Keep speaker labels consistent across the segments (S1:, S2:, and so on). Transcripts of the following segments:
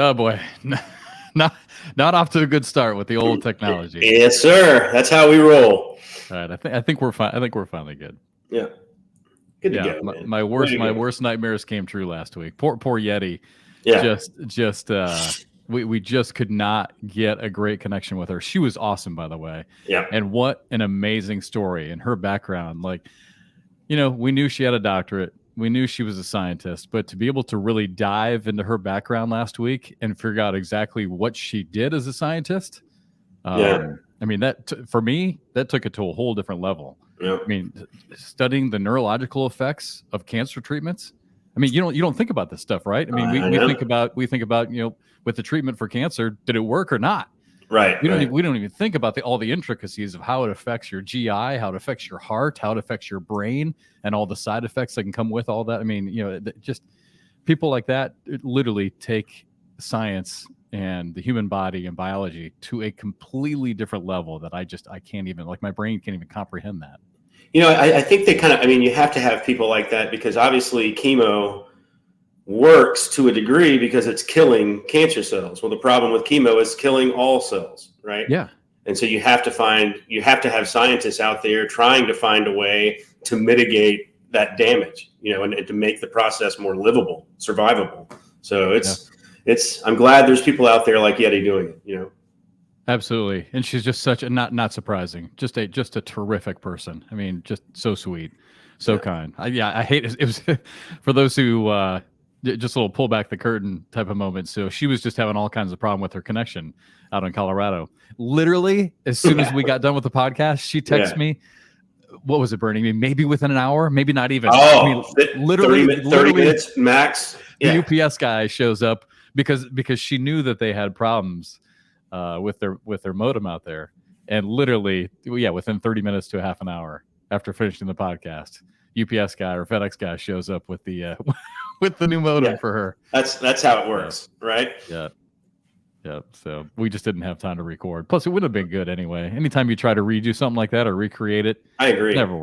S1: Oh boy, not not off to a good start with the old technology.
S2: Yes, sir. That's how we roll.
S1: All right, I think we're fine. I think we're finally good.
S2: Yeah, good to
S1: Yeah,
S2: go, man.
S1: my worst nightmares came true last week. Poor Yeti.
S2: Yeah,
S1: We just could not get a great connection with her. She was awesome, by the way.
S2: yeah,
S1: And what an amazing story and her background. Like, you know, we knew she had a doctorate. We knew she was a scientist, but to be able to really dive into her background last week and figure out exactly what she did as a scientist,
S2: yeah.
S1: I mean, for me, that took it to a whole different level.
S2: Yeah.
S1: I mean, studying the neurological effects of cancer treatments. I mean, you don't think about this stuff, right? I mean, we think about with the treatment for cancer, did it work or not?
S2: Right.
S1: We don't even think about all the intricacies of how it affects your GI, how it affects your heart, how it affects your brain, and all the side effects that can come with all that. I mean, just people like that literally take science and the human body and biology to a completely different level that I can't even, like, my brain can't even comprehend that.
S2: I think they kind of, you have to have people like that because obviously chemo works to a degree because it's killing cancer cells. Well, the problem with chemo is killing all cells, right?
S1: Yeah.
S2: And so you have to have scientists out there trying to find a way to mitigate that damage, and to make the process more livable, survivable. So I'm glad there's people out there like Yeti doing it,
S1: Absolutely. And she's just such a, not surprising, just a terrific person. I mean, just so sweet, so kind. I hate it. It was for those who, just a little pull back the curtain type of moment. So she was just having all kinds of problem with her connection out in Colorado. Literally, as soon as we got done with the podcast, she texted me. What was it, Bernie? I mean, maybe within an hour, maybe not even.
S2: Oh,
S1: I mean, literally
S2: 30 minutes max.
S1: The UPS guy shows up because she knew that they had problems with their modem out there, and literally, within 30 minutes to a half an hour after finishing the podcast, UPS guy or FedEx guy shows up with the with the new modem for her.
S2: That's how it works, right?
S1: Yeah. So we just didn't have time to record. Plus, it would have been good anyway. Anytime you try to redo something like that or recreate it,
S2: I agree.
S1: It never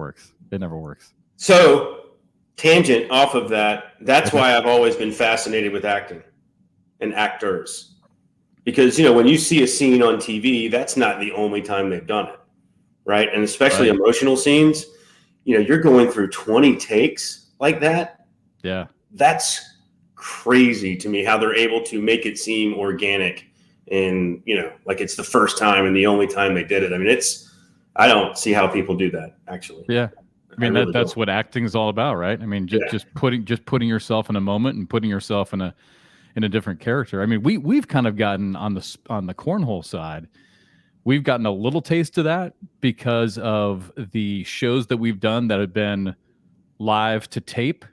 S1: works.
S2: So, tangent off of that. That's why I've always been fascinated with acting and actors, because when you see a scene on TV, that's not the only time they've done it, right? And especially emotional scenes. You're going through 20 takes like that.
S1: Yeah.
S2: That's crazy to me how they're able to make it seem organic and, like it's the first time and the only time they did it. I mean, I don't see how people do that, actually.
S1: Yeah. I mean, that's what acting is all about, right? I mean, just putting yourself in a moment and putting yourself in a different character. I mean, we've kind of gotten on the cornhole side. We've gotten a little taste of that because of the shows that we've done that have been live to tape.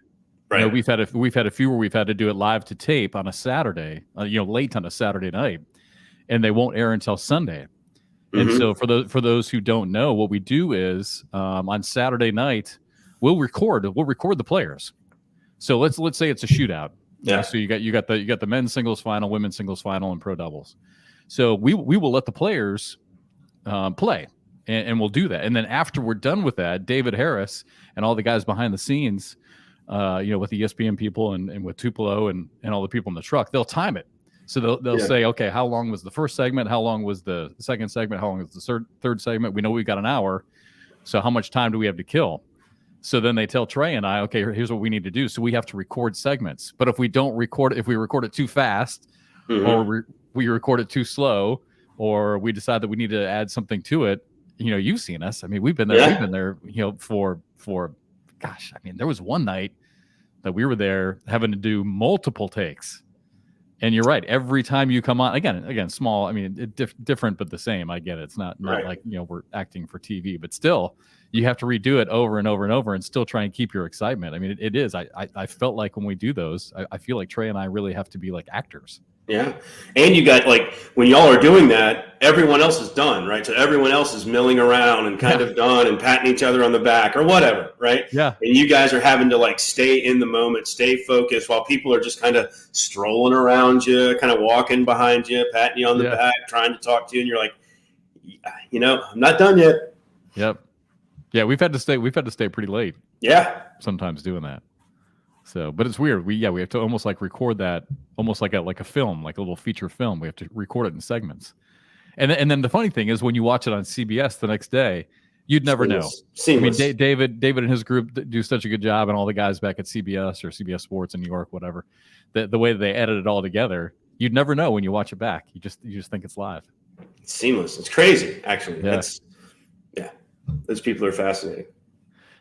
S2: Right.
S1: We've had a few where we've had to do it live to tape on a Saturday, late on a Saturday night, and they won't air until Sunday. Mm-hmm. And so for those who don't know, what we do is on Saturday night we'll record the players. So let's say it's a shootout.
S2: Yeah.
S1: So you got the men's singles final, women's singles final, and pro doubles. So we will let the players play, and we'll do that. And then after we're done with that, David Harris and all the guys behind the scenes, with the ESPN people and with Tupelo and all the people in the truck, they'll time it. So they'll say, okay, how long was the first segment? How long was the second segment? How long was the third segment? We know we've got an hour. So how much time do we have to kill? So then they tell Trey and I, okay, here's what we need to do. So we have to record segments. But if we record it too fast, mm-hmm. or we record it too slow, or we decide that we need to add something to it, you've seen us. I mean, we've been there. Yeah. We've been there, for gosh. I mean, there was one night that we were there having to do multiple takes. And you're right. Every time you come on, again, small. I mean, different but the same. I get it. It's not right. Like we're acting for TV, but still, you have to redo it over and over and over, and still try and keep your excitement. I mean, it is. I felt like when we do those, I feel like Trey and I really have to be like actors.
S2: Yeah. And you got, like, when y'all are doing that, everyone else is done, right? So everyone else is milling around and kind of done and patting each other on the back or whatever, right?
S1: Yeah.
S2: And you guys are having to, like, stay in the moment, stay focused while people are just kind of strolling around you, kind of walking behind you, patting you on the back, trying to talk to you. And you're like, I'm not done yet.
S1: Yep. Yeah, we've had to stay pretty late.
S2: Yeah.
S1: Sometimes doing that. So, but it's weird. We have to almost like record that, almost like a film, like a little feature film. We have to record it in segments. And then the funny thing is when you watch it on CBS the next day, you'd never know.
S2: Seamless.
S1: I mean, David and his group do such a good job, and all the guys back at CBS or CBS Sports in New York, whatever. The way that they edit it all together, you'd never know when you watch it back. You just think it's live.
S2: It's seamless. It's crazy, actually.
S1: Yeah.
S2: Those people are fascinating.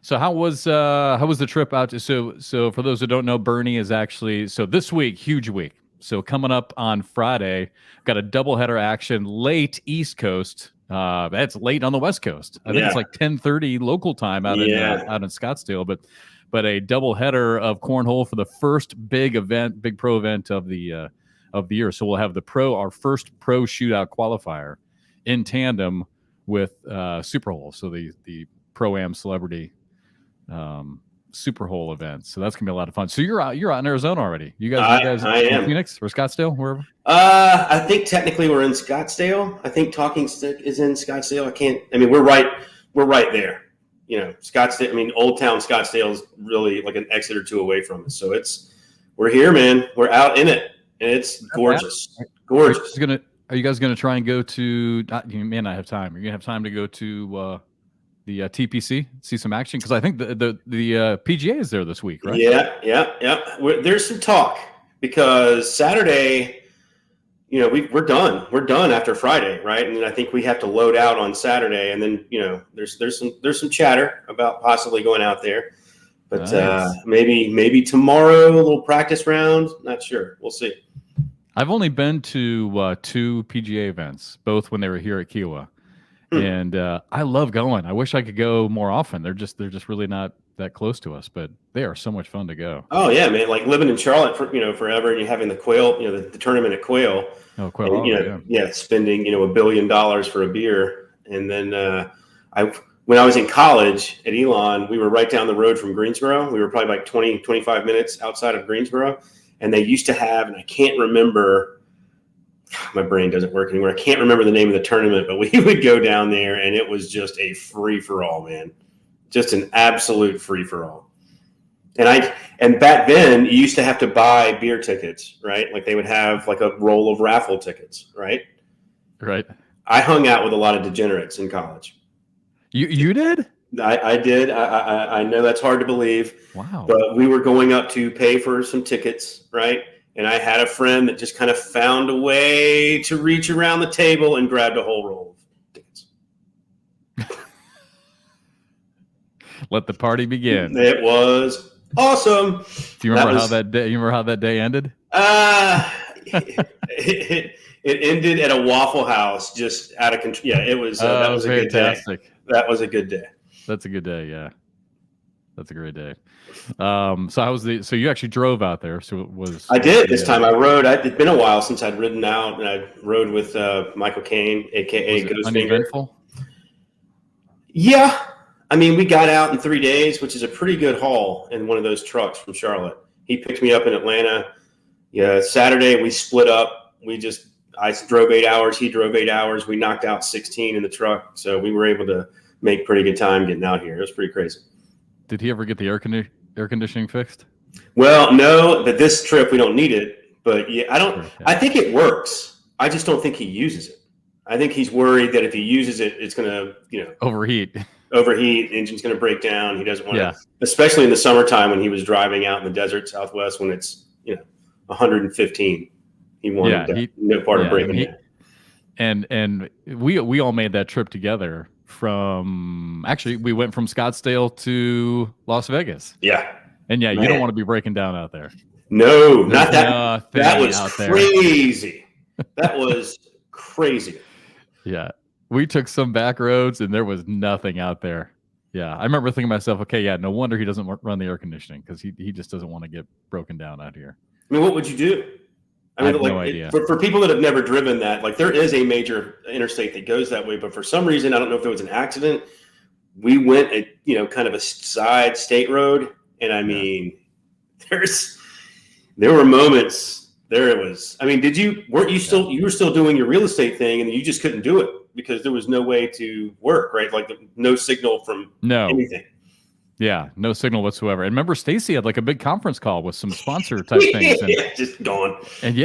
S1: So how was the trip out? So for those who don't know, Bernie is actually this week, huge week. So coming up on Friday, got a doubleheader action late East Coast. That's late on the West Coast. I think it's like 10:30 local time out in Scottsdale. But a doubleheader of cornhole for the first big pro event of the year. So we'll have our first pro shootout qualifier in tandem with Super Hole. So the Pro-Am Celebrity Super Hole event. So that's gonna be a lot of fun. So you're out in Arizona already. You guys
S2: I
S1: in
S2: am.
S1: Phoenix or Scottsdale, wherever?
S2: I think technically we're in Scottsdale. I think Talking Stick is in Scottsdale. We're right there. You know, Scottsdale. I mean, Old Town Scottsdale is really like an exit or two away from us. So we're here, man. We're out in it, and it's gorgeous. Gorgeous.
S1: Are you guys gonna try and go to? You may not have time. Are you gonna have time to go to the TPC, see some action? Because I think the PGA is there this week, right?
S2: Yeah. There's some talk because Saturday, you know, we're done. We're done after Friday, right? And I think we have to load out on Saturday, and then you know, there's some chatter about possibly going out there, but nice. Maybe tomorrow a little practice round. Not sure. We'll see.
S1: I've only been to 2 PGA events, both when they were here at Kiowa. And I love going. I wish I could go more often. They're just really not that close to us, but they are so much fun to go.
S2: Oh yeah, man! Like living in Charlotte for forever, and you having the Quail, the tournament at Quail.
S1: Oh, Quail!
S2: And, spending $1 billion for a beer, and then when I was in college at Elon, we were right down the road from Greensboro. We were probably like 25 minutes outside of Greensboro, and they used to have, and I can't remember. My brain doesn't work anymore. I can't remember the name of the tournament, but we would go down there and it was just a free for all, man. Just an absolute free for all. And back then you used to have to buy beer tickets, right? Like they would have like a roll of raffle tickets, right?
S1: Right.
S2: I hung out with a lot of degenerates in college.
S1: You did?
S2: I did. I know that's hard to believe.
S1: Wow.
S2: But we were going up to pay for some tickets, right? And I had a friend that just kind of found a way to reach around the table and grabbed a whole roll of tickets.
S1: Let the party begin.
S2: It was awesome.
S1: Do you remember how that day ended?
S2: It ended at a Waffle House, just out of control. Yeah, it was. That was fantastic. A good day. That was a good day.
S1: That's a good day. Yeah, that's a great day. So you actually drove out there? So it was.
S2: I did this time. I rode. It'd been a while since I'd ridden out, and I rode with Michael Caine, aka Ghostfinger.
S1: Uneventful?
S2: Yeah, I mean, we got out in 3 days, which is a pretty good haul in one of those trucks from Charlotte. He picked me up in Atlanta. Yeah, Saturday we split up. I drove 8 hours. He drove 8 hours. We knocked out 16 in the truck, so we were able to make pretty good time getting out here. It was pretty crazy.
S1: Did he ever get the air conditioning fixed?
S2: Well, no, but this trip we don't need it. But yeah, I think it works. I just don't think he uses it. I think he's worried that if he uses it, it's going to,
S1: overheat.
S2: Engine's going to break down. He doesn't want to, especially in the summertime when he was driving out in the desert Southwest when it's 115. He wanted no part of breaking down.
S1: And we all made that trip together. We went from Scottsdale to Las Vegas.
S2: Yeah.
S1: And you don't want to be breaking down out there.
S2: No, not that. That was crazy. That was crazy.
S1: Yeah. We took some back roads and there was nothing out there. Yeah. I remember thinking to myself, okay, yeah, no wonder he doesn't run the air conditioning because he just doesn't want to get broken down out here.
S2: I mean, what would you do?
S1: I have no idea.
S2: For people that have never driven that, like there is a major interstate that goes that way, but for some reason, I don't know if there was an accident. We went kind of a side state road. And I mean, there were moments there. It was, I mean, you were still doing your real estate thing and you just couldn't do it because there was no way to work, right? Like no signal from anything.
S1: Yeah, no signal whatsoever. And remember, Stacy had like a big conference call with some sponsor type things, and
S2: just gone.
S1: And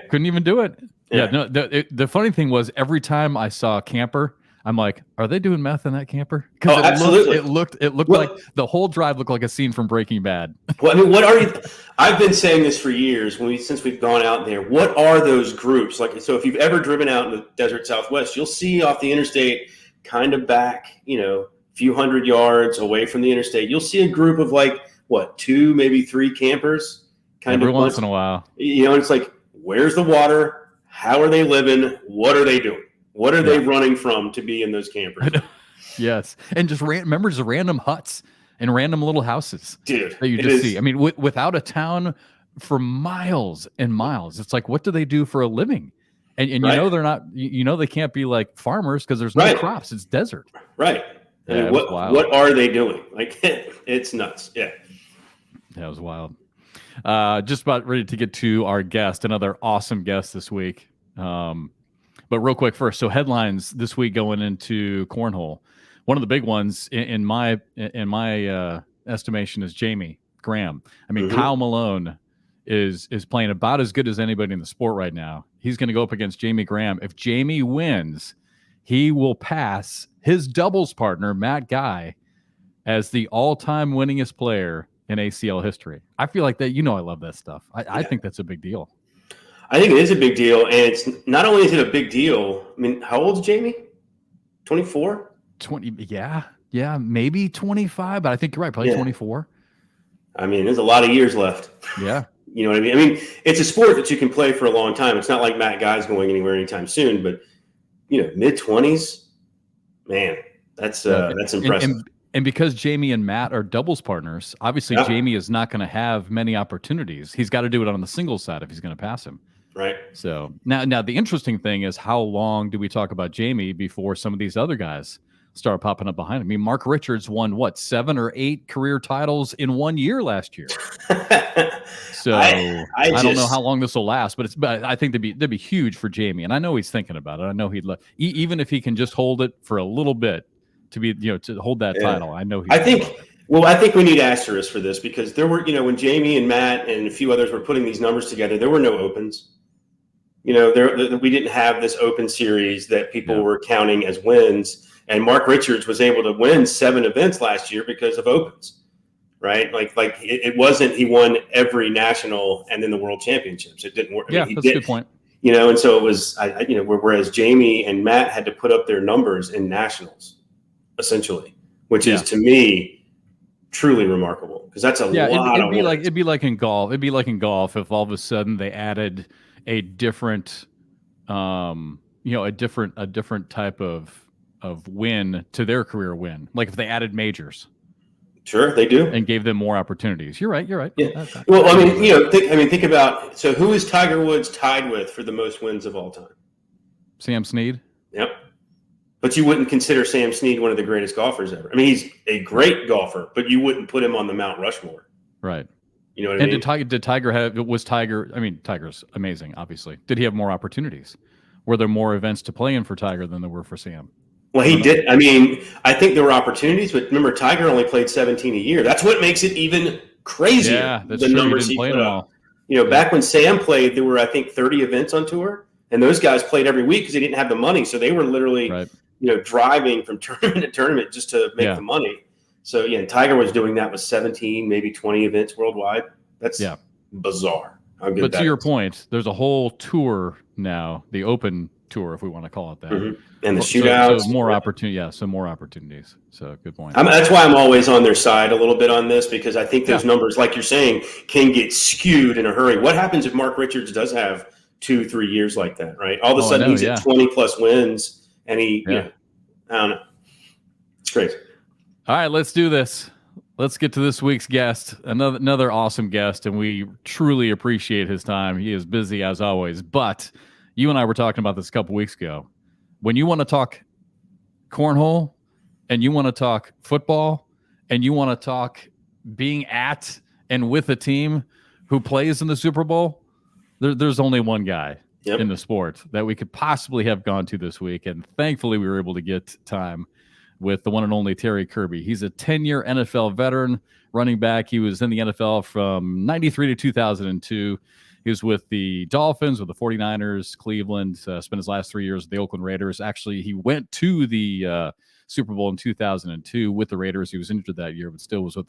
S1: couldn't even do it. Yeah, no. The funny thing was, every time I saw a camper, I'm like, "Are they doing meth in that camper?" Because
S2: absolutely.
S1: It looked like the whole drive looked like a scene from Breaking Bad.
S2: Well, I mean, what are you? I've been saying this for years. Since we've gone out there, what are those groups like? So, if you've ever driven out in the desert Southwest, you'll see off the interstate, kind of back, a few hundred yards away from the interstate, you'll see a group of like 2, maybe 3 campers.
S1: Every once in a while,
S2: and it's like, where's the water? How are they living? What are they doing? What are they running from to be in those campers?
S1: Yes, and just remember, just random huts and random little houses,
S2: dude,
S1: that you just see. I mean, without a town for miles and miles, it's like, what do they do for a living? And they're not. They can't be like farmers because there's no crops. It's desert.
S2: Right. I mean, what are they doing? Like, it's nuts. Yeah.
S1: That was wild. Just about ready to get to our guest, another awesome guest this week. But real quick first, so headlines this week going into cornhole. One of the big ones in my estimation is Jamie Graham. I mean, Kyle Malone is playing about as good as anybody in the sport right now. He's going to go up against Jamie Graham. If Jamie wins, he will pass his doubles partner, Matt Guy, as the all-time winningest player in ACL history. I feel like that, I love that stuff. I think that's a big deal.
S2: I think it is a big deal. And it's not only is it a big deal, I mean, how old is Jamie? 24?
S1: 20, yeah, maybe 25, but I think you're right, probably 24.
S2: I mean, there's a lot of years left.
S1: Yeah.
S2: You know what I mean? I mean, it's a sport that you can play for a long time. It's not like Matt Guy's going anywhere anytime soon, but mid-20s, man, that's impressive.
S1: And because Jamie and Matt are doubles partners, obviously Jamie is not going to have many opportunities. He's got to do it on the singles side if he's going to pass him.
S2: Right.
S1: So now the interesting thing is, how long do we talk about Jamie before some of these other guys start popping up behind him? I mean, Mark Richards won 7 or 8 career titles in 1 year last year. So I don't know how long this will last, but I think that'd be huge for Jamie. And I know he's thinking about it. I know even if he can just hold it for a little bit to be, to hold that title. I know.
S2: I think we need asterisks for this, because there were, when Jamie and Matt and a few others were putting these numbers together, there were no opens. We didn't have this open series that people were counting as wins. And Mark Richards was able to win 7 events last year because of opens, right? Like it wasn't, he won every national and then the world championships. It didn't work.
S1: That's a good point.
S2: And so it was, whereas Jamie and Matt had to put up their numbers in nationals, essentially, which is, to me, truly remarkable, because that's a lot.
S1: It'd be like in golf. It'd be like in golf if all of a sudden they added a different, a different type of win to their career win. Like if they added majors.
S2: Sure, they do,
S1: and gave them more opportunities. You're right.
S2: Yeah. Well, I mean, think about, so who is Tiger Woods tied with for the most wins of all time?
S1: Sam Snead.
S2: Yep. But you wouldn't consider Sam Snead one of the greatest golfers ever. I mean, he's a great golfer, but you wouldn't put him on the Mount Rushmore.
S1: Right.
S2: You know what I mean?
S1: And did Tiger I mean, Tiger's amazing, obviously. Did he have more opportunities? Were there more events to play in for Tiger than there were for Sam?
S2: Well, he did. I mean, I think there were opportunities, but remember, Tiger only played 17 a year. That's what makes it even crazier.
S1: Yeah, that's
S2: the
S1: true.
S2: Numbers he put up. Back when Sam played, there were, I think, 30 events on tour, and those guys played every week because they didn't have the money. So they were literally, driving from tournament to tournament just to make the money. So, and Tiger was doing that with 17, maybe 20 events worldwide. That's bizarre.
S1: But to your point, there's a whole tour now, the Open Tour, if we want to call it that.
S2: Mm-hmm. And the shootouts.
S1: So more opportunity, some more opportunities. So good point.
S2: That's why I'm always on their side a little bit on this, because I think those numbers, like you're saying, can get skewed in a hurry. What happens if Mark Richards does have 2-3 years like that, right? All of a sudden he's at 20 plus wins, and I don't know. It's crazy.
S1: All right, let's do this. Let's get to this week's guest, another awesome guest, and we truly appreciate his time. He is busy as always, but you and I were talking about this a couple weeks ago. When you want to talk cornhole, and you want to talk football, and you want to talk being at and with a team who plays in the Super Bowl, there's only one guy in the sport that we could possibly have gone to this week, and thankfully we were able to get time with the one and only Terry Kirby. He's a 10-year NFL veteran running back. He was in the NFL from 93 to 2002. He was with the Dolphins, with the 49ers, Cleveland, spent his last 3 years with the Oakland Raiders. Actually, he went to the Super Bowl in 2002 with the Raiders. He was injured that year, but still was with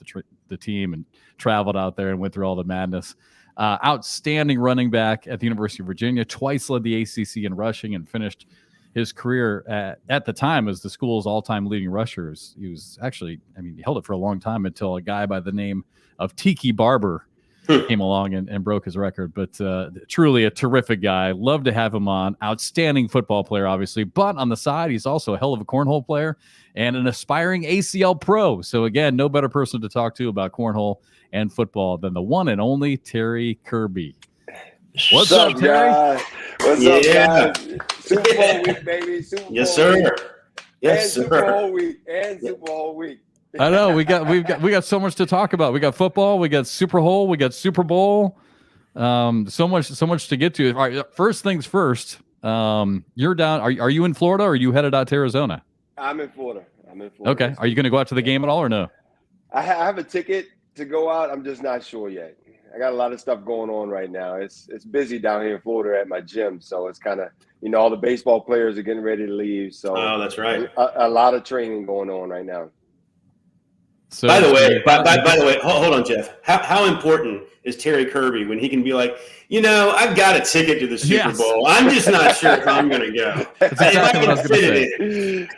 S1: the team and traveled out there and went through all the madness. Outstanding running back at the University of Virginia, twice led the ACC in rushing and finished his career at the time as the school's all-time leading rushers. He was actually, he held it for a long time until a guy by the name of Tiki Barber came along and broke his record. But truly a terrific guy. Love to have him on. Outstanding football player, obviously. But on the side, he's also a hell of a cornhole player and an aspiring ACL pro. So, again, no better person to talk to about cornhole and football than the one and only Terry Kirby. What's up, Terry?
S3: Guys? What's up, guys? Super Bowl week, baby. Super Bowl
S2: sir.
S3: Week.
S2: Yes,
S3: and
S2: sir.
S3: Super Bowl week. And Super Bowl week.
S1: I know we got so much to talk about. We got football, we got Super Bowl, we got Super Bowl. So much to get to. All right, first things first. You're down. Are you in Florida or are you headed out to Arizona?
S3: I'm in Florida.
S1: Okay. Are you going to go out to the game at all or no?
S3: I have a ticket to go out. I'm just not sure yet. I got a lot of stuff going on right now. It's busy down here in Florida at my gym, so it's kind of all the baseball players are getting ready to leave. So
S2: that's right.
S3: A lot of training going on right now.
S2: So, by the way, hold on, Jeff. How important is Terry Kirby when he can be like, I've got a ticket to the Super Bowl. I'm just not sure if I'm going to go.
S1: That's exactly what I was going to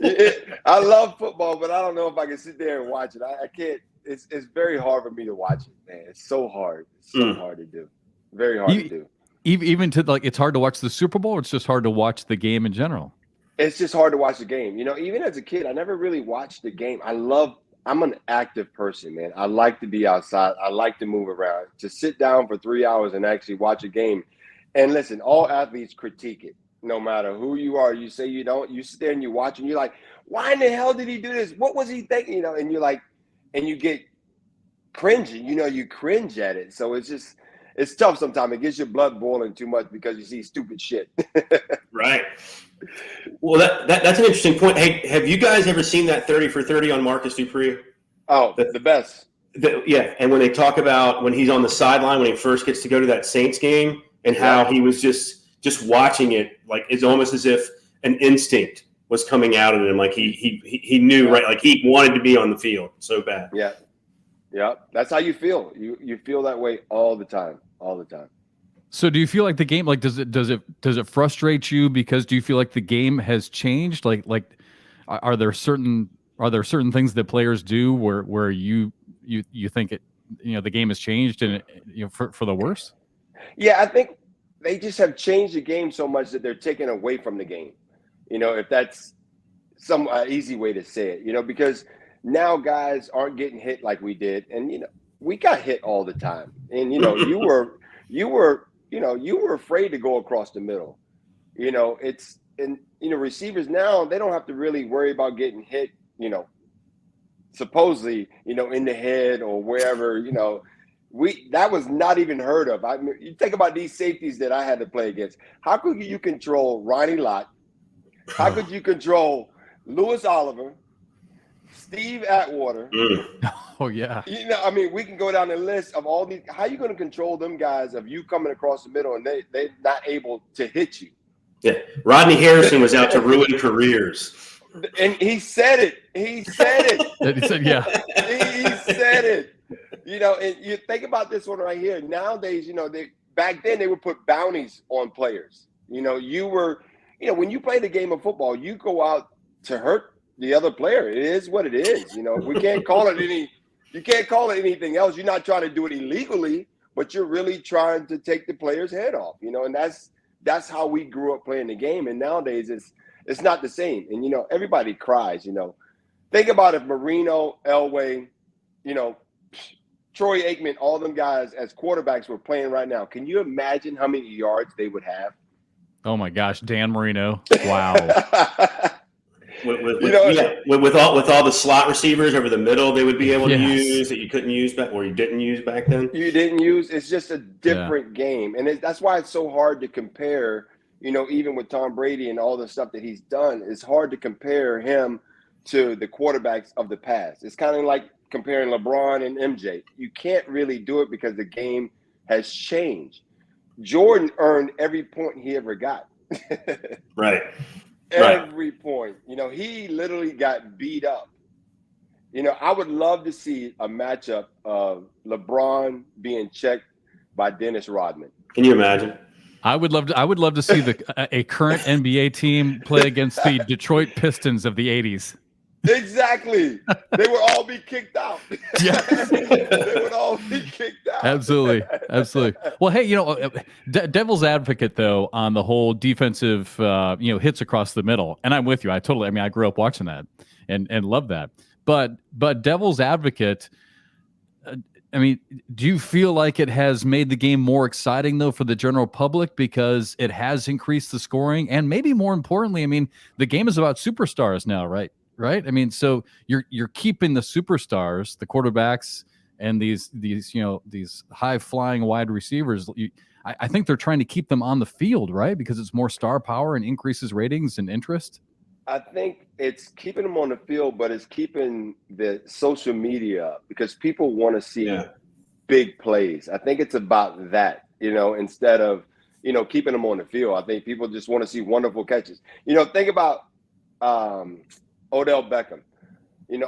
S3: say. I love football, but I don't know if I can sit there and watch it. I can't. It's very hard for me to watch it, man. It's so hard. It's so hard to do. Very hard to do. Even
S1: to it's hard to watch the Super Bowl. Or it's just hard to watch the game in general.
S3: It's just hard to watch the game. Even as a kid, I never really watched the game. I'm an active person, man. I like to be outside. I like to move around. To sit down for 3 hours and actually watch a game. And listen, all athletes critique it. No matter who you are, you say you don't. You sit there and you watch and you're like, why in the hell did he do this? What was he thinking? And you're like, and you get cringing. You cringe at it. So it's tough sometimes. It gets your blood boiling too much because you see stupid shit.
S2: Right. Well, that's an interesting point. Hey, have you guys ever seen that 30 for 30 on Marcus Dupree?
S3: Oh, the best.
S2: Yeah, and when they talk about when he's on the sideline, when he first gets to go to that Saints game, and how he was just watching it, like it's almost as if an instinct was coming out of him, like he knew, right? Like he wanted to be on the field so bad.
S3: Yeah, that's how you feel. You feel that way all the time.
S1: So do you feel like the game, like, does it frustrate you because do you feel like the game has changed? Like are there certain things that players do where you think it, the game has changed and for the worse?
S3: Yeah, I think they just have changed the game so much that they're taken away from the game. If that's some easy way to say it, because now guys aren't getting hit like we did, and we got hit all the time, and you were afraid to go across the middle. Receivers now, they don't have to really worry about getting hit, supposedly, in the head or wherever, that was not even heard of. You think about these safeties that I had to play against. How could you control Ronnie Lott? How could you control Louis Oliver, Steve Atwater?
S1: Oh, yeah.
S3: We can go down the list of all these. How are you going to control them guys of you coming across the middle and they're not able to hit you?
S2: Yeah. Rodney Harrison was out to ruin careers.
S3: And he said it. He said it.
S1: He said, yeah.
S3: He said it. And you think about this one right here. Nowadays, back then they would put bounties on players. When you play the game of football, you go out to hurt the other player. It is what it is. We can't call it you can't call it anything else. You're not trying to do it illegally, but you're really trying to take the player's head off, and that's how we grew up playing the game. And nowadays it's not the same. And, everybody cries, think about if Marino, Elway, Troy Aikman, all them guys as quarterbacks were playing right now. Can you imagine how many yards they would have?
S1: Oh my gosh, Dan Marino! Wow.
S2: with all the slot receivers over the middle, they would be able to use that you couldn't use back, or you didn't use back then.
S3: You didn't use. It's just a different game, and that's why it's so hard to compare. Even with Tom Brady and all the stuff that he's done, it's hard to compare him to the quarterbacks of the past. It's kind of like comparing LeBron and MJ. You can't really do it because the game has changed. Jordan earned every point he ever got.
S2: Right.
S3: Every point. You know, he literally got beat up. You know, I would love to see a matchup of LeBron being checked by Dennis Rodman.
S2: Can you imagine?
S1: I would love to see a current NBA team play against the Detroit Pistons of the 80s.
S3: Exactly. They would all be kicked out.
S1: Yeah.
S3: They would all be kicked out.
S1: Absolutely. Well, hey, you know, devil's advocate though on the whole defensive, hits across the middle, and I'm with you. I grew up watching that and love that. But devil's advocate. I mean, do you feel like it has made the game more exciting though for the general public because it has increased the scoring, and maybe more importantly, I mean, the game is about superstars now, right? Right. I mean, so you're keeping the superstars, the quarterbacks, and these high flying wide receivers. I think they're trying to keep them on the field, right? Because it's more star power and increases ratings and interest.
S3: I think it's keeping them on the field, but it's keeping the social media up because people want to see big plays. I think it's about that, instead of, keeping them on the field. I think people just want to see wonderful catches. Think about Odell Beckham,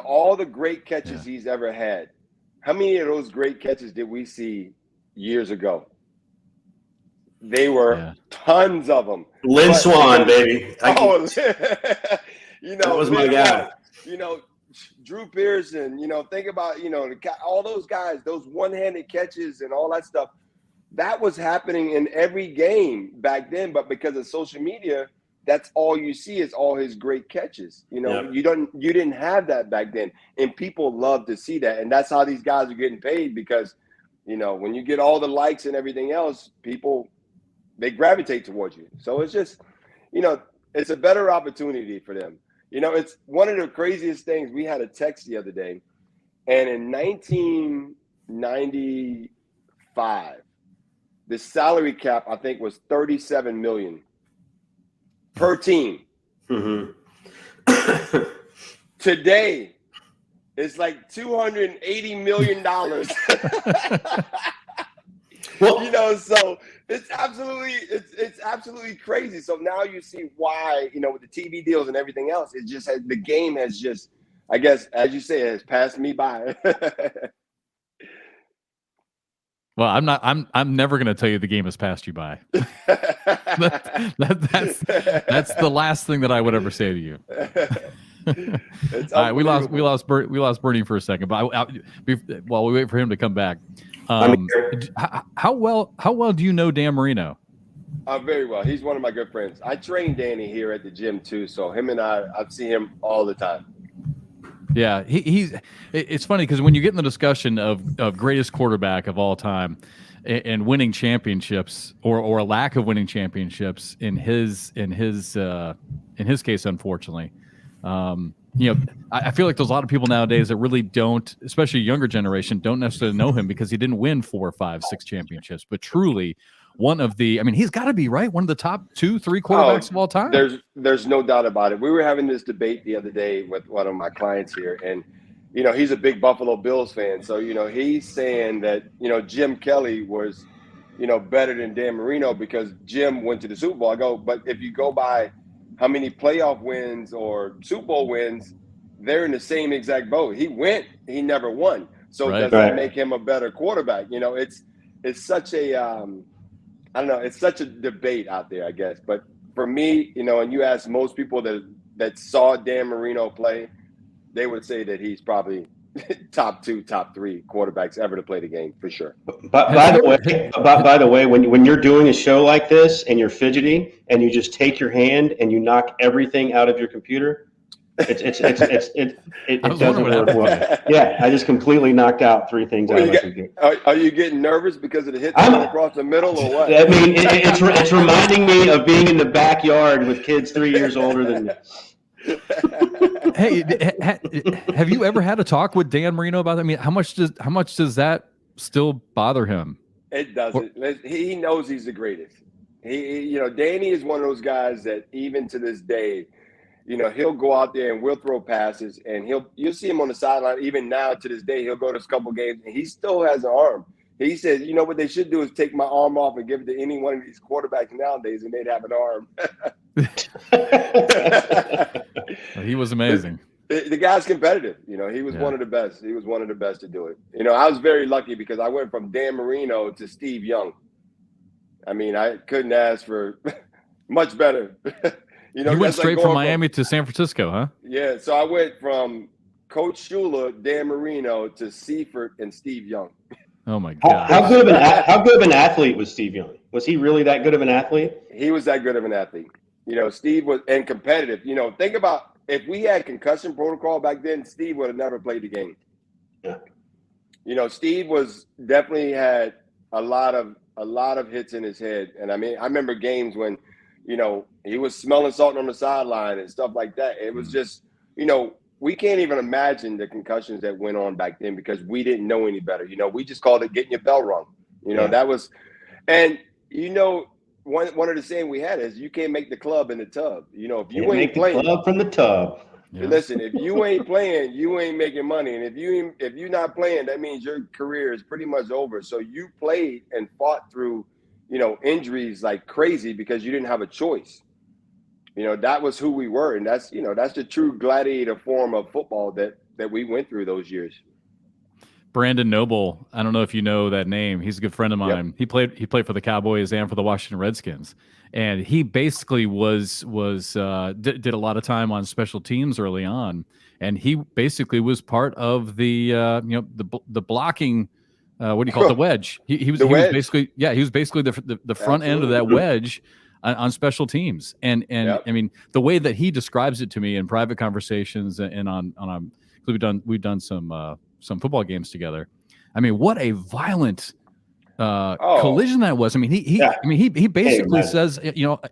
S3: all the great catches he's ever had. How many of those great catches did we see years ago? They were tons of them.
S2: Lynn Swan, baby.
S3: That
S2: was my guy.
S3: Drew Pearson, think about, all those guys, those one-handed catches and all that stuff. That was happening in every game back then, but because of social media, that's all you see is all his great catches. You didn't have that back then, and people love to see that, and that's how these guys are getting paid because, when you get all the likes and everything else, people they gravitate towards you. So it's just, it's a better opportunity for them. It's one of the craziest things. We had a text the other day, and in 1995, the salary cap I think was $37 million. Per team.
S2: Mm-hmm.
S3: Today, it's like $280 million.
S2: Well,
S3: So it's absolutely crazy. So now you see why, with the TV deals and everything else, the game has just, I guess, as you say, it has passed me by.
S1: Well, I'm never going to tell you the game has passed you by. That's the last thing that I would ever say to you. All right, we lost Bernie for a second, but while we wait for him to come back, how well do you know Dan Marino?
S3: Very well. He's one of my good friends. I train Danny here at the gym too, so him and I see him all the time.
S1: Yeah, it's funny because when you get in the discussion of greatest quarterback of all time and winning championships or a lack of winning championships in his case, unfortunately, I feel like there's a lot of people nowadays that really don't, especially younger generation, don't necessarily know him because he didn't win 4, 5, 6 championships, but truly one of the, he's got to be one of the top 2, 3 quarterbacks of all time.
S3: There's no doubt about it. We were having this debate the other day with one of my clients here, and he's a big Buffalo Bills fan. So he's saying that Jim Kelly was better than Dan Marino because Jim went to the Super Bowl. I go, but if you go by how many playoff wins or Super Bowl wins, they're in the same exact boat. He went, he never won. So does that make him a better quarterback? It's such a I don't know. It's such a debate out there, I guess. But for me, and you ask most people that saw Dan Marino play, they would say that he's probably top 2, top 3 quarterbacks ever to play the game for sure.
S2: But by the way, when you're doing a show like this and you're fidgety and you just take your hand and you knock everything out of your computer, it doesn't work well. Yeah, I just completely knocked out 3 things out of my computer.
S3: Are you getting nervous because of the hit across the middle or what?
S2: I mean, it's reminding me of being in the backyard with kids 3 years older than me.
S1: Hey, have you ever had a talk with Dan Marino about that? How much does that still bother him?
S3: It doesn't. He knows he's the greatest. Danny is one of those guys that even to this day, he'll go out there and we'll throw passes, and you'll see him on the sideline. Even now to this day, he'll go to a couple games and he still has an arm. He says, what they should do is take my arm off and give it to any one of these quarterbacks nowadays, and they'd have an arm.
S1: He was amazing.
S3: The guy's competitive. He was one of the best. He was one of the best to do it. I was very lucky because I went from Dan Marino to Steve Young. I mean, I couldn't ask for much better.
S1: You went straight from Miami to San Francisco, huh?
S3: Yeah. So I went from Coach Shula, Dan Marino, to Seifert and Steve Young.
S1: Oh my God!
S2: How good of an athlete was Steve Young? Was he really that good of an athlete?
S3: He was that good of an athlete. Steve was and competitive. Think about if we had concussion protocol back then, Steve would have never played the game.
S2: Yeah.
S3: Steve was definitely had a lot of hits in his head, and I mean, I remember games when, he was smelling salt on the sideline and stuff like that. It was just, we can't even imagine the concussions that went on back then because we didn't know any better. We just called it getting your bell rung. That was, and one of the saying we had is you can't make the club in the tub. If you ain't playing,
S2: the club from the tub.
S1: Yeah.
S3: Listen, if you ain't playing, you ain't making money, and if you're not playing, that means your career is pretty much over. So you played and fought through, injuries like crazy because you didn't have a choice. That was who we were, and that's the true gladiator form of football that we went through those years.
S1: Brandon Noble, I don't know if you know that name. He's a good friend of mine.
S3: Yep.
S1: He played for the Cowboys and for the Washington Redskins, and he basically did a lot of time on special teams early on, and he basically was part of the the blocking. What do you call it? The wedge. He was basically the front end of that wedge on special teams, and
S3: Yep.
S1: I mean the way that he describes it to me in private conversations and on we've done some football games together. I mean, what a violent collision that was. I mean, he basically says,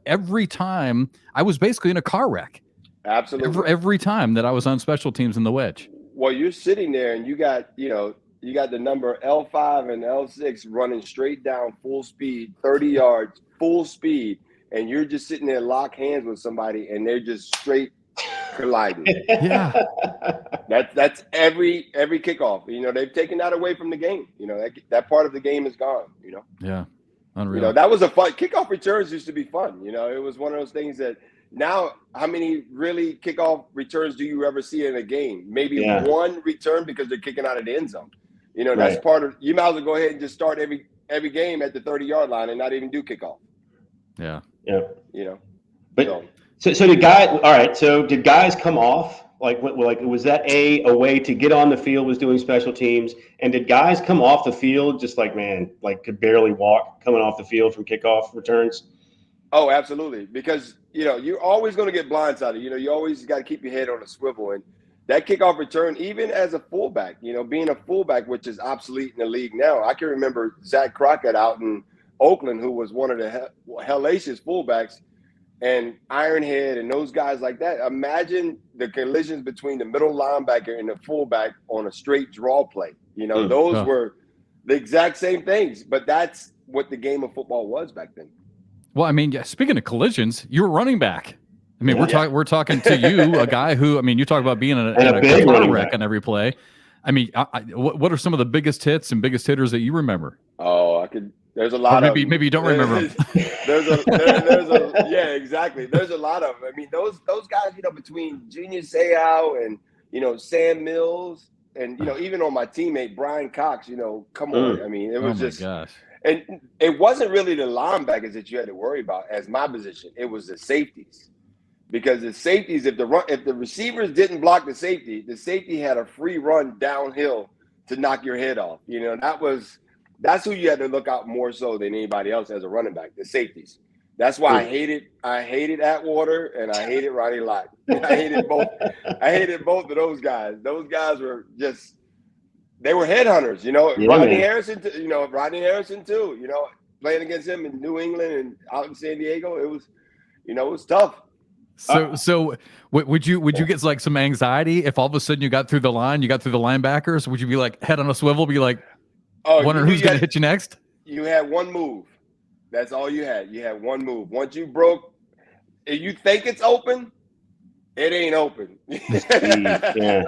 S1: every time I was basically in a car wreck.
S3: Absolutely.
S1: Every time that I was on special teams in the wedge.
S3: Well, you're sitting there and you got the number L5 and L6 running straight down full speed, 30 yards, full speed, and you're just sitting there lock hands with somebody and they're just straight colliding.
S1: Yeah.
S3: That's every kickoff. They've taken that away from the game. That part of the game is gone.
S1: Yeah. Unreal.
S3: That was a fun kickoff returns used to be fun. It was one of those things that now how many really kickoff returns do you ever see in a game? Maybe one return because they're kicking out of the end zone. That's part of you might as well go ahead and just start every game at the 30-yard line and not even do kickoff.
S1: Yeah.
S2: Yeah. But so did guys? All right. So did guys come off? Like was that a way to get on the field was doing special teams? And did guys come off the field just could barely walk coming off the field from kickoff returns?
S3: Oh, absolutely. Because, you're always going to get blindsided. You always got to keep your head on a swivel. And that kickoff return, even as a fullback, being a fullback, which is obsolete in the league now. I can remember Zach Crockett out in Oakland, who was one of the hellacious fullbacks, and Ironhead and those guys like that. Imagine the collisions between the middle linebacker and the fullback on a straight draw play. Those were the exact same things, but that's what the game of football was back then.
S1: Well, I mean, speaking of collisions, you were running back. I mean, we're talking to you, a guy who, I mean, you talk about being in a car wreck on every play. I mean, what are some of the biggest hits and biggest hitters that you remember?
S3: Oh, there's a lot of
S1: maybe you don't remember them.
S3: Yeah, exactly. There's a lot of them. I mean, those guys, between Junior Seau and Sam Mills and even on my teammate Brian Cox, come on. I mean, it was just
S1: gosh.
S3: And it wasn't really the linebackers that you had to worry about as my position. It was the safeties. Because the safeties, if the receivers didn't block the safety had a free run downhill to knock your head off. That's who you had to look out more so than anybody else as a running back, the safeties. That's why I hated Atwater and I hated Ronnie Lott. I hated both. I hated both of those guys. Those guys were they were headhunters, Rodney Harrison, Rodney Harrison too, playing against him in New England and out in San Diego. It was, it was tough.
S1: So would you get like some anxiety if all of a sudden you got through the line, you got through the linebackers? Would you be like head on a swivel, be like, wondering who's going to hit you next?
S3: You had one move. That's all you had. You had one move. Once you broke, if you think it's open, it ain't open.
S2: Yeah.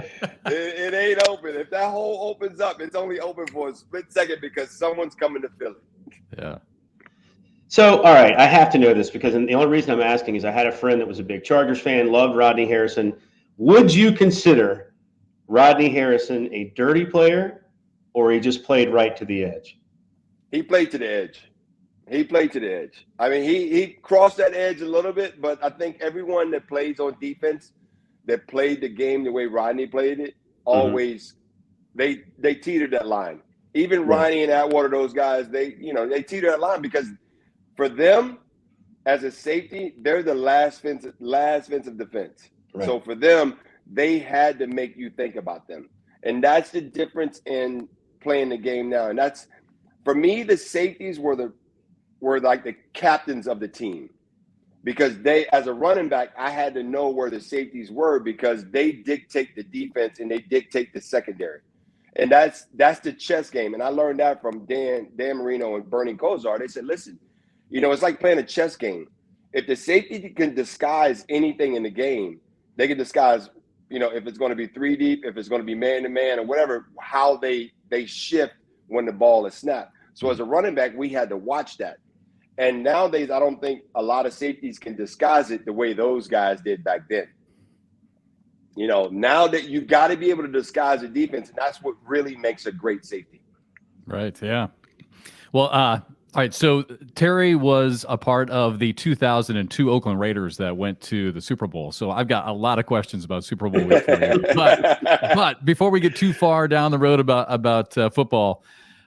S3: It ain't open. If that hole opens up, it's only open for a split second because someone's coming to fill it.
S1: Yeah.
S2: So, all right, I have to know this because the only reason I'm asking is I had a friend that was a big Chargers fan, loved Rodney Harrison. Would you consider Rodney Harrison a dirty player, or he just played right to the edge?
S3: He played to the edge. He played to the edge. I mean, he crossed that edge a little bit, but I think everyone that plays on defense, that played the game the way Rodney played it, always they teetered that line. Even Ronnie and Atwater, those guys, they teeter that line because for them, as a safety, they're the last offensive defense. Right. So for them, they had to make you think about them. And that's the difference in playing the game now. And that's, for me, the safeties were like the captains of the team. Because they, as a running back, I had to know where the safeties were because they dictate the defense and they dictate the secondary. And that's the chess game. And I learned that from Dan Marino and Bernie Kosar. They said, listen, it's like playing a chess game. If the safety can disguise anything in the game, they can disguise, if it's going to be 3 deep, if it's going to be man-to-man or whatever, how they shift when the ball is snapped. So as a running back, we had to watch that. And nowadays, I don't think a lot of safeties can disguise it the way those guys did back then. Now that you've got to be able to disguise the defense, and that's what really makes a great safety.
S1: Right, yeah. Well, all right, so Terry was a part of the 2002 Oakland Raiders that went to the Super Bowl. So I've got a lot of questions about Super Bowl week for you. But before we get too far down the road about football,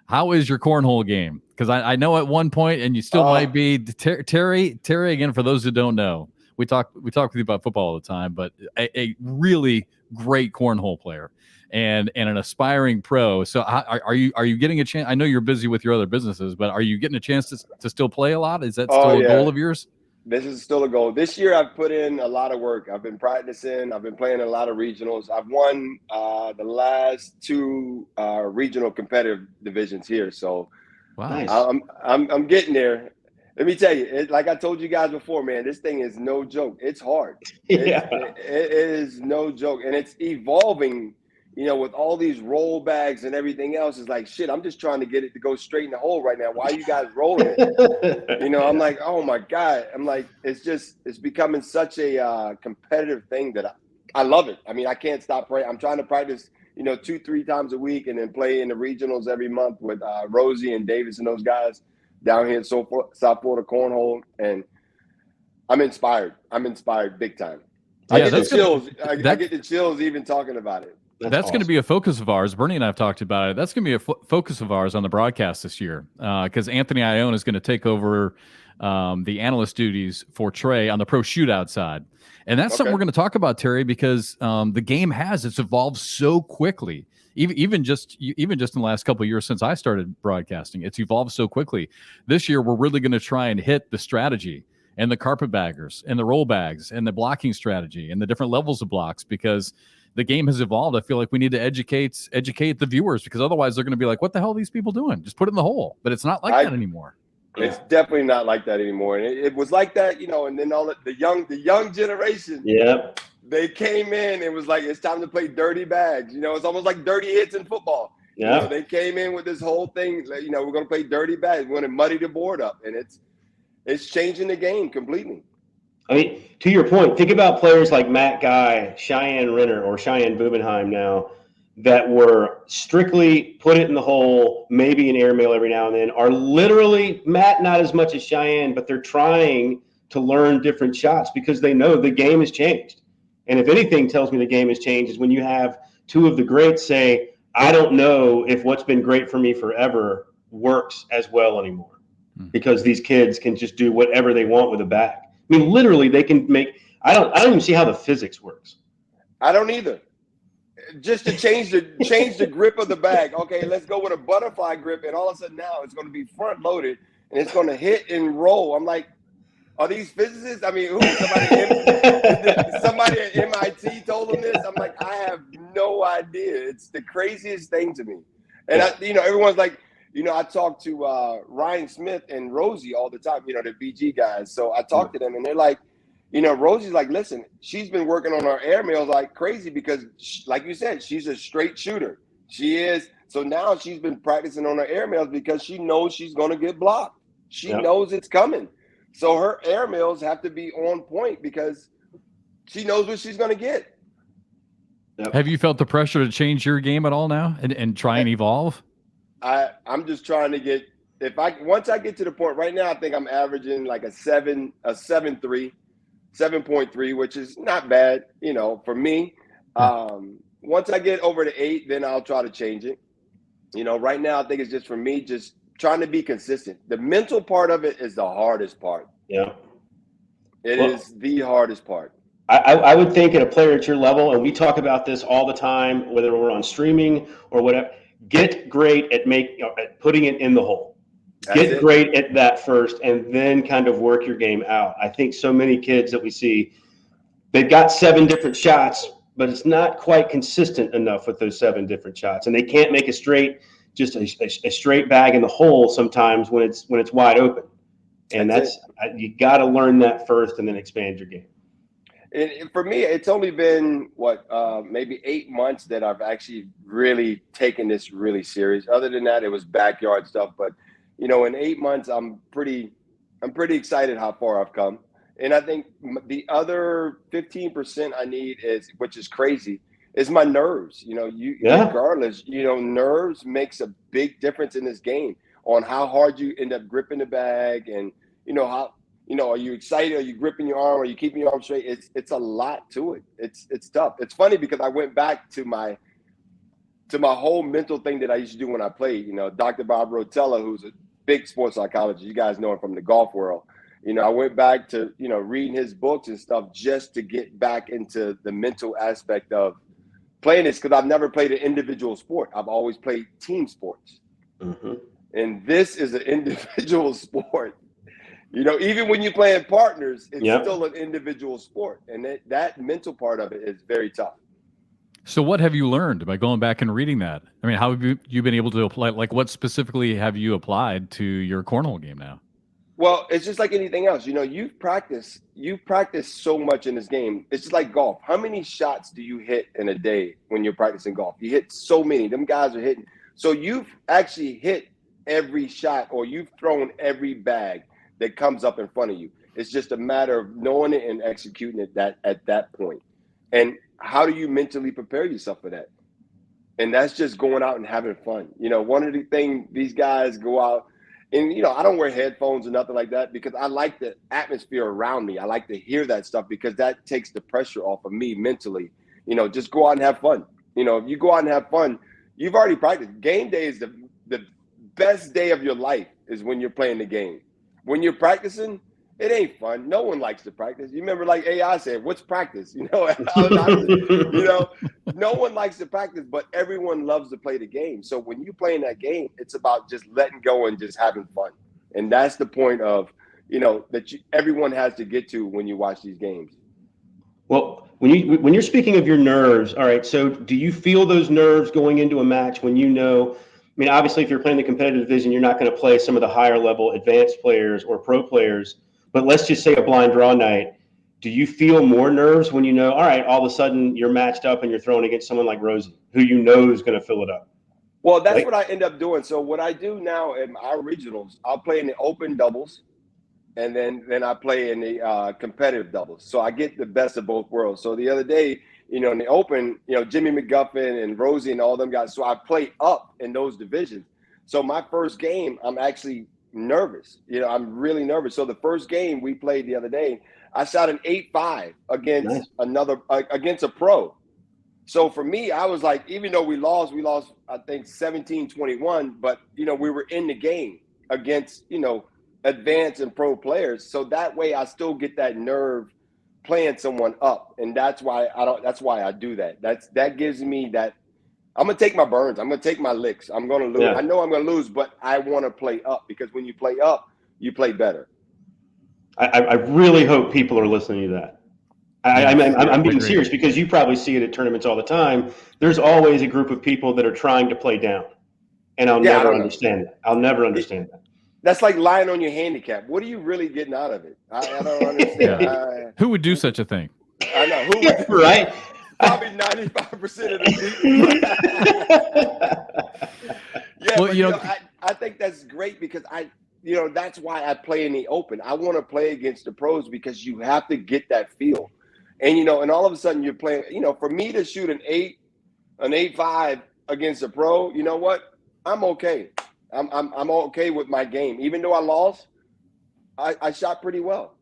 S1: how is your cornhole game? Because I know at one point, and you still might be Terry again. For those who don't know, we talk with you about football all the time, but a really great cornhole player and an aspiring pro. So are you getting a chance? I know you're busy with your other businesses, but are you getting a chance to still play a lot? Is that still a goal of yours?
S3: This is still a goal. This year, I've put in a lot of work. I've been practicing. I've been playing a lot of regionals. I've won the last 2 regional competitive divisions here. So, wow. I'm getting there. Let me tell you, like I told you guys before, man, this thing is no joke. It's hard. It is no joke, and it's evolving. With all these roll bags and everything else, it's like, shit, I'm just trying to get it to go straight in the hole right now. Why are you guys rolling it? I'm like, oh my God. I'm like, it's becoming such a competitive thing that I love it. I mean, I can't stop praying. I'm trying to practice, 2-3 times a week and then play in the regionals every month with Rosie and Davis and those guys down here in South Florida Cornhole. And I'm inspired. I'm inspired big time. I get the chills. I get the chills even talking about it.
S1: That's awesome. Going to be a focus of ours. Bernie and I have talked about it. That's going to be a focus of ours on the broadcast this year because Anthony Ione is going to take over the analyst duties for Trey on the pro shootout side. And that's something we're going to talk about, Terry, because the game it's evolved so quickly. Even just in the last couple of years since I started broadcasting, it's evolved so quickly. This year, we're really going to try and hit the strategy and the carpetbaggers and the roll bags and the blocking strategy and the different levels of blocks because the game has evolved. I feel like we need to educate the viewers because otherwise they're going to be like, what the hell are these people doing? Just put it in the hole. But it's not like that anymore.
S3: It's definitely not like that anymore. And it was like that, and then all the young generation, they came in. It was like, it's time to play dirty bags. It's almost like dirty hits in football. Yeah. They came in with this whole thing, we're going to play dirty bags. We're going to muddy the board up. And it's changing the game completely.
S2: I mean, to your point, think about players like Matt Guy, Cheyenne Renner, or Cheyenne Bubenheim now that were strictly put it in the hole, maybe an airmail every now and then, are literally, Matt not as much as Cheyenne, but they're trying to learn different shots because they know the game has changed. And if anything tells me the game has changed is when you have 2 of the greats say, I don't know if what's been great for me forever works as well anymore because these kids can just do whatever they want with a bag. I mean, literally, they can make. I don't even see how the physics works.
S3: I don't either. Just to change the grip of the bag. Okay, let's go with a butterfly grip, and all of a sudden now it's going to be front loaded and it's going to hit and roll. I'm like, are these physicists? I mean, somebody at MIT told them this. I'm like, I have no idea. It's the craziest thing to me. And everyone's like. I talk to Ryan Smith and Rosie all the time, the BG guys. So I talk to them and they're like, Rosie's like, listen, she's been working on her airmails like crazy because, like you said, she's a straight shooter. She is. So now she's been practicing on her airmails because she knows she's going to get blocked. She knows it's coming. So her airmails have to be on point because she knows what she's going to get.
S1: Yep. Have you felt the pressure to change your game at all now and try and evolve?
S3: I'm just trying to get, once I get to the point right now, I think I'm averaging like a 7.3, which is not bad, for me. Once I get over to 8, then I'll try to change it. Right now, I think it's just for me, just trying to be consistent. The mental part of it is the hardest part.
S2: Yeah.
S3: It is the hardest part.
S2: I would think at a player at your level, and we talk about this all the time, whether we're on streaming or whatever, get great at putting it in the hole. Get great at that first, and then kind of work your game out. I think so many kids that we see, they've got 7 different shots, but it's not quite consistent enough with those 7 different shots, and they can't make a straight bag in the hole sometimes when it's wide open. And you got to learn that first, and then expand your game.
S3: And for me, it's only been maybe 8 months that I've actually really taken this really serious. Other than that, it was backyard stuff. But in 8 months, I'm pretty excited how far I've come. And I think the other 15% I need which is crazy, is my nerves. Regardless, nerves makes a big difference in this game on how hard you end up gripping the bag, and how. Are you excited? Are you gripping your arm? Are you keeping your arm straight? It's a lot to it. It's tough. It's funny because I went back to my whole mental thing that I used to do when I played. Dr. Bob Rotella, who's a big sports psychologist. You guys know him from the golf world. I went back to, reading his books and stuff just to get back into the mental aspect of playing this, because I've never played an individual sport. I've always played team sports. Mm-hmm. And this is an individual sport. Even when you're playing partners, it's still an individual sport. And that mental part of it is very tough.
S1: So what have you learned by going back and reading that? I mean, how have you been able to apply, what specifically have you applied to your cornhole game now?
S3: Well, it's just like anything else. You've practiced so much in this game. It's just like golf. How many shots do you hit in a day when you're practicing golf? You hit so many. Them guys are hitting. So you've actually hit every shot, or you've thrown every bag that comes up in front of you. It's just a matter of knowing it and executing it at that point. And how do you mentally prepare yourself for that? And that's just going out and having fun. One of the things, these guys go out and, I don't wear headphones or nothing like that because I like the atmosphere around me. I like to hear that stuff because that takes the pressure off of me mentally. Just go out and have fun. If you go out and have fun, you've already practiced. Game day is the best day of your life is when you're playing the game. When you're practicing, it ain't fun. No one likes to practice. You remember, like AI said, "What's practice?" No one likes to practice, but everyone loves to play the game. So when you play in that game, it's about just letting go and just having fun. And that's the point of, that everyone has to get to when you watch these games.
S2: Well, when you're speaking of your nerves, all right. So do you feel those nerves going into a match when I mean, obviously, if you're playing the competitive division, you're not going to play some of the higher level advanced players or pro players. But let's just say a blind draw night. Do you feel more nerves when all right, all of a sudden you're matched up and you're throwing against someone like Rosie, who is going to fill it up?
S3: Well, that's what I end up doing. So what I do now in our regionals, I'll play in the open doubles, and then I play in the competitive doubles. So I get the best of both worlds. So the other day, in the open, Jimmy McGuffin and Rosie and all them guys. So I play up in those divisions. So my first game, I'm actually nervous. I'm really nervous. So the first game we played the other day, I shot an 8-5 against against a pro. So for me, I was like, even though we lost, I think 17-21, but we were in the game against, advanced and pro players. So that way I still get that nerve playing someone up. And that's why I do that. That gives me that. I'm going to take my burns. I'm going to take my licks. I'm going to lose. Yeah. I know I'm going to lose, but I want to play up, because when you play up, you play better.
S2: I really hope people are listening to that. I'm being serious, because you probably see it at tournaments all the time. There's always a group of people that are trying to play down. And I'll never understand that. I'll never understand that.
S3: That's like lying on your handicap. What are you really getting out of it? I don't understand.
S1: Yeah. Who would do such a thing?
S3: I know. Who would
S4: Right.
S3: Probably 95% of the people. Yeah,
S1: Well,
S3: but I think that's great because that's why I play in the open. I want to play against the pros because you have to get that feel. And and all of a sudden you're playing, for me to shoot an 8.5 against a pro, you know what? I'm okay. I'm okay with my game. Even though I lost, I shot pretty well.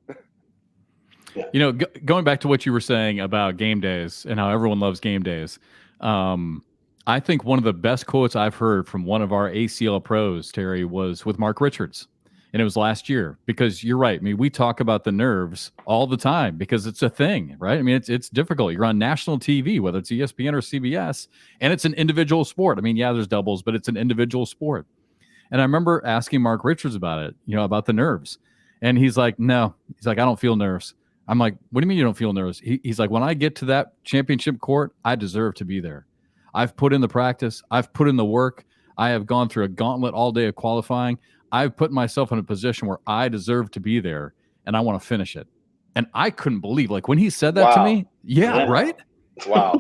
S1: Going back to what you were saying about game days and how everyone loves game days, I think one of the best quotes I've heard from one of our ACL pros, Terry, was with Mark Richards. And it was last year, because you're right. I mean, we talk about the nerves all the time because it's a thing, right? I mean, it's difficult. You're on national TV, whether it's ESPN or CBS, and it's an individual sport. I mean, yeah, there's doubles, but it's an individual sport. And I remember asking Mark Richards about it, about the nerves. And he's like, no. He's like, I don't feel nerves. I'm like, what do you mean you don't feel nervous? He's like, when I get to that championship court, I deserve to be there. I've put in the practice. I've put in the work. I have gone through a gauntlet all day of qualifying. I've put myself in a position where I deserve to be there, and I want to finish it. And I couldn't believe, like, when he said that to me. Yeah, right?
S3: Wow.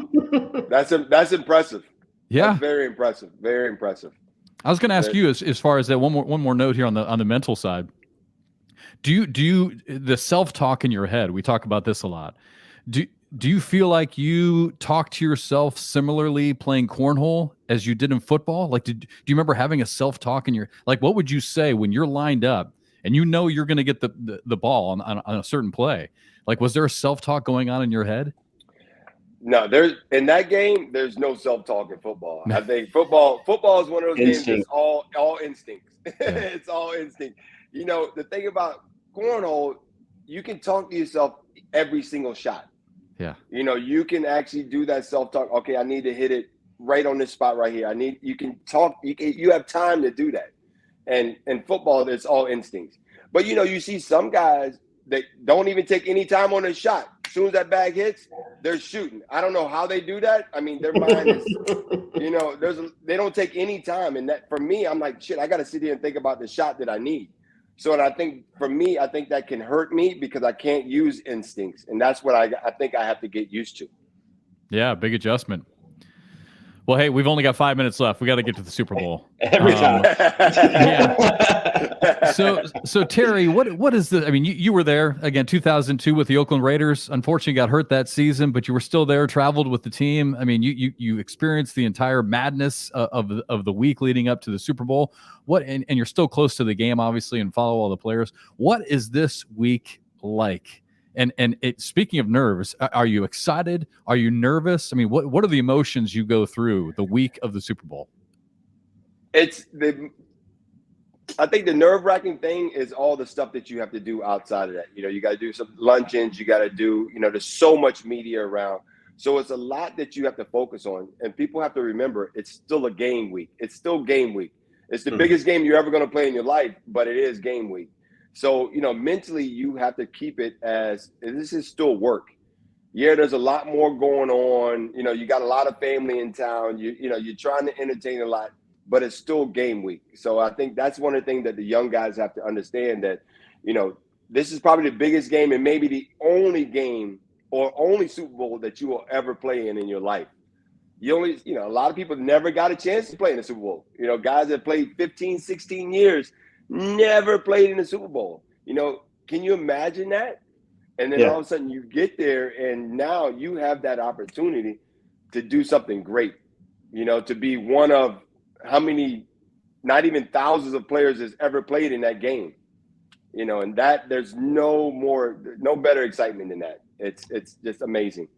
S3: That's impressive.
S1: Yeah.
S3: That's very impressive. Very impressive.
S1: I was going to ask you as far as that one more note here on the mental side. Do you the self-talk in your head, we talk about this a lot. Do you feel like you talk to yourself similarly playing cornhole as you did in football? Like, do you remember having a self-talk in your, like, what would you say when you're lined up and you're going to get the ball on a certain play? Like, was there a self-talk going on in your head?
S3: No, in that game, there's no self-talk in football. I think football is one of those games that's all instincts. Yeah. It's all instinct. The thing about cornhole, you can talk to yourself every single shot.
S1: Yeah.
S3: You can actually do that self-talk. Okay, I need to hit it right on this spot right here. You can talk, you have time to do that. And in football, it's all instincts. But you see some guys that don't even take any time on a shot. As soon as that bag hits, they're shooting. I don't know how they do that. I mean, their mind is, they don't take any time. And that, for me, I'm like, shit, I got to sit here and think about the shot that I need. So, and I think for me, I think that can hurt me because I can't use instincts. And that's what I think I have to get used to.
S1: Yeah, big adjustment. Well, hey, we've only got 5 minutes left. We got to get to the Super Bowl.
S4: Every time.
S1: Yeah. So Terry, what is the, I mean, you were there again, 2002 with the Oakland Raiders. Unfortunately got hurt that season, but you were still there, traveled with the team. I mean, you experienced the entire madness of the week leading up to the Super Bowl. And you're still close to the game, obviously, and follow all the players. What is this week like? And speaking of nerves, are you excited? Are you nervous? I mean, what are the emotions you go through the week of the Super Bowl?
S3: I think the nerve-wracking thing is all the stuff that you have to do outside of that. You got to do some luncheons. You got to do, there's so much media around. So it's a lot that you have to focus on. And people have to remember, it's still a game week. It's still game week. It's the biggest game you're ever going to play in your life, but it is game week. So, mentally you have to keep it as this is still work. Yeah, there's a lot more going on. You got a lot of family in town. You're trying to entertain a lot, but it's still game week. So I think that's one of the things that the young guys have to understand, that, this is probably the biggest game and maybe the only game or only Super Bowl that you will ever play in your life. A lot of people never got a chance to play in the Super Bowl. Guys that played 15, 16 years never played in the Super Bowl. Can you imagine that? And then all of a sudden you get there and now you have that opportunity to do something great, to be one of how many, not even thousands of players has ever played in that game, and that there's no better excitement than that. It's just amazing.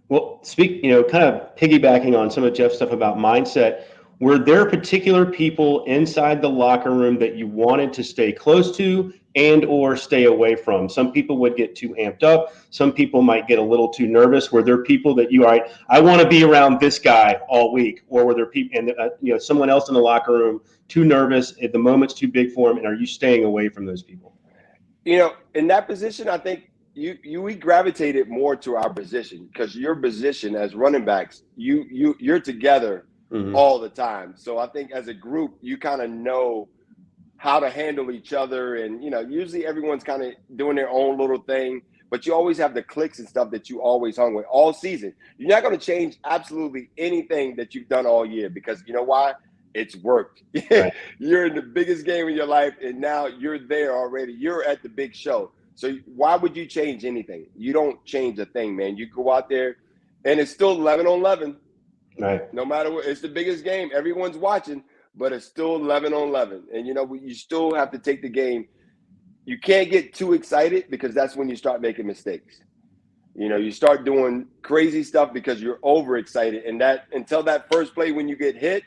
S4: Well, kind of piggybacking on some of Jeff's stuff about mindset, were there particular people inside the locker room that you wanted to stay close to and or stay away from? Some people would get too amped up. Some people might get a little too nervous. Were there people that I want to be around this guy all week? Or were there people, and someone else in the locker room too nervous, the moment's too big for him, and are you staying away from those people?
S3: In that position, I think we gravitated more to our position, because your position as running backs, you're together all the time. So I think as a group, you kind of know how to handle each other. And, usually everyone's kind of doing their own little thing, but you always have the clicks and stuff that you always hung with all season. You're not going to change absolutely anything that you've done all year, because you know why? It's worked.
S4: Right.
S3: You're in the biggest game of your life, and now you're there already. You're at the big show. So why would you change anything? You don't change a thing, man. You go out there, and it's still 11 on 11.
S4: Right.
S3: No matter what, it's the biggest game. Everyone's watching, but it's still 11 on 11. And, you still have to take the game. You can't get too excited, because that's when you start making mistakes. You start doing crazy stuff because you're overexcited. And that until that first play when you get hit,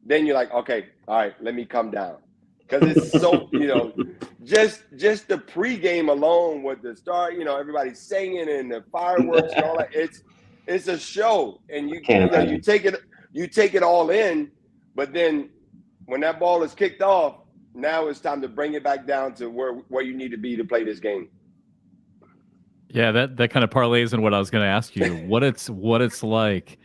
S3: then you're like, okay, all right, let me come down. Because it's so, just the pregame alone with the start, everybody's singing and the fireworks and all that. It's a show, and you take it all in. But then when that ball is kicked off, now it's time to bring it back down to where you need to be to play this game.
S1: Yeah, that kind of parlays in what I was going to ask you. What it's like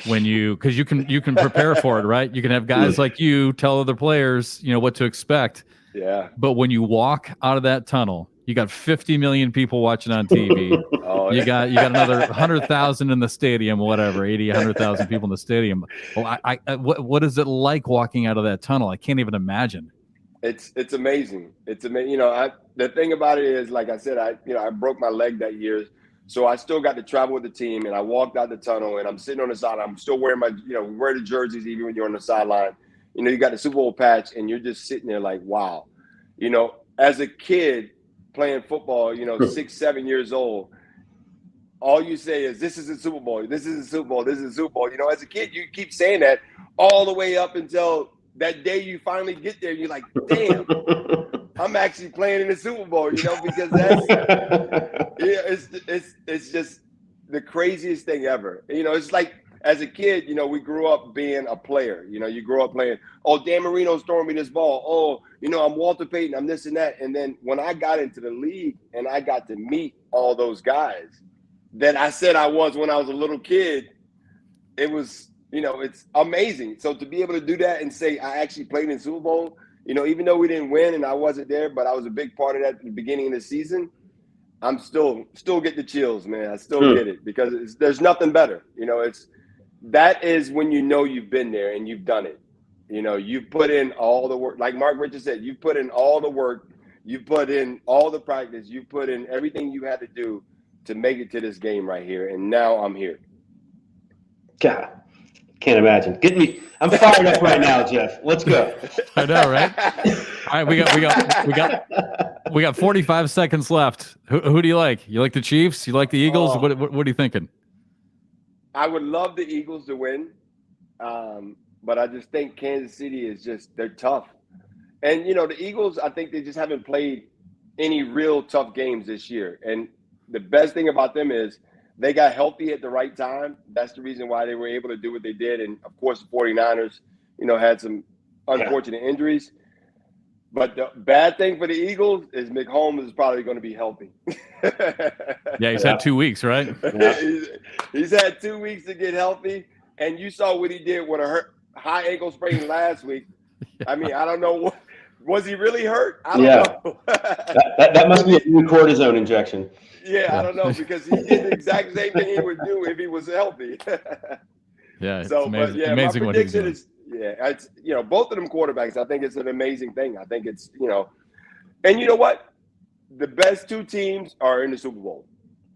S1: when because you can prepare for it, right? You can have guys like you tell other players, what to expect.
S3: Yeah.
S1: But when you walk out of that tunnel, you got 50 million people watching on TV. You got another 100,000 in the stadium, whatever, 80, 100,000 people in the stadium. Well, what is it like walking out of that tunnel? I can't even imagine.
S3: It's amazing. It's amazing. The thing about it is, like I said, I broke my leg that year, so I still got to travel with the team, and I walked out the tunnel, and I'm sitting on the sideline. I'm still wearing wear the jerseys even when you're on the sideline. You got the Super Bowl patch, and you're just sitting there like, wow. As a kid playing football, 6, 7 years old, all you say is, this is a Super Bowl. This is a Super Bowl. This is a Super Bowl. As a kid, you keep saying that all the way up until that day you finally get there. You're like, damn, I'm actually playing in the Super Bowl, because it's just the craziest thing ever. It's like, as a kid, we grew up being a player. You grew up playing, oh, Dan Marino's throwing me this ball. Oh, I'm Walter Payton. I'm this and that. And then when I got into the league and I got to meet all those guys that I said I was when I was a little kid, it was, it's amazing. So to be able to do that and say I actually played in Super Bowl, even though we didn't win and I wasn't there, but I was a big part of that at the beginning of the season, I'm still get the chills, man. I still get it, because there's nothing better. That is when you've been there and you've done it. You've put in all the work. Like Mark Richards said, you've put in all the work. You've put in all the practice. You've put in everything you had to do to make it to this game right here. And now I'm here.
S4: God, can't imagine. I'm fired up right now, Jeff. Let's go.
S1: I know, right? All right, we got 45 seconds left. Who do you like? You like the Chiefs? You like the Eagles? What are you thinking?
S3: I would love the Eagles to win, but I just think Kansas City they're tough. And, the Eagles, I think they just haven't played any real tough games this year. And the best thing about them is they got healthy at the right time. That's the reason why they were able to do what they did. And, of course, the 49ers, had some unfortunate injuries. But the bad thing for the Eagles is McCollum is probably going to be healthy.
S1: Yeah, he's had 2 weeks, right?
S4: Yeah.
S3: He's had 2 weeks to get healthy. And you saw what he did with a high ankle sprain last week. Yeah. I mean, I don't know. Was he really hurt? I don't know.
S4: that must be a new cortisone injection.
S3: Yeah, I don't know, because he did the exact same thing he would do if he was healthy.
S1: Yeah, it's
S3: so,
S1: amazing,
S3: but
S1: amazing
S3: my
S1: what he's
S3: prediction
S1: doing.
S3: is, it's both of them quarterbacks. I think it's an amazing thing. I think it's and you know what? The best two teams are in the Super Bowl.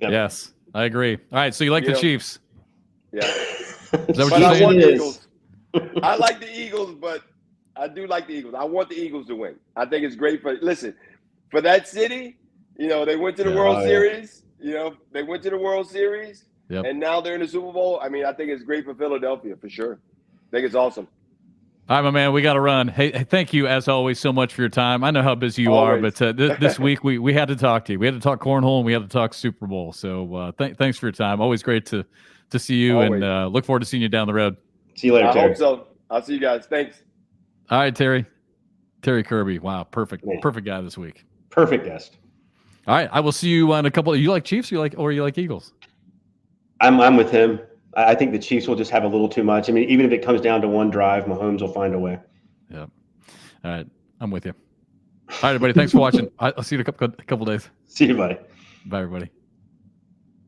S4: Yep.
S1: Yes, I agree. All right, so you like the Chiefs?
S3: Yeah.
S1: Is that what
S3: But
S1: you're
S3: I
S1: saying?
S3: want the Eagles. I like the Eagles, but I do like the Eagles. I want the Eagles to win. I think it's great for that city. They went to the World Series. They went to the World Series, and now they're in the Super Bowl. I mean, I think it's great for Philadelphia for sure. I think it's awesome.
S1: All right, my man, we got to run. Hey, thank you, as always, so much for your time. I know how busy you are, but this week we had to talk to you. We had to talk cornhole, and we had to talk Super Bowl. So thanks for your time. Always great to see you, and look forward to seeing you down the road.
S4: See you later,
S3: I
S4: Terry.
S3: hope so. I'll see you guys. Thanks.
S1: All right, Terry Kirby. Wow, perfect guy this week.
S4: Perfect guest.
S1: All right, I will see you on a couple. You like Chiefs? Or you like Eagles?
S4: I'm with him. I think the Chiefs will just have a little too much. I mean, even if it comes down to one drive, Mahomes will find a way.
S1: Yeah. All right, I'm with you. right, everybody. Thanks for watching. I'll see you in a couple days.
S4: See you, buddy.
S1: Bye, everybody.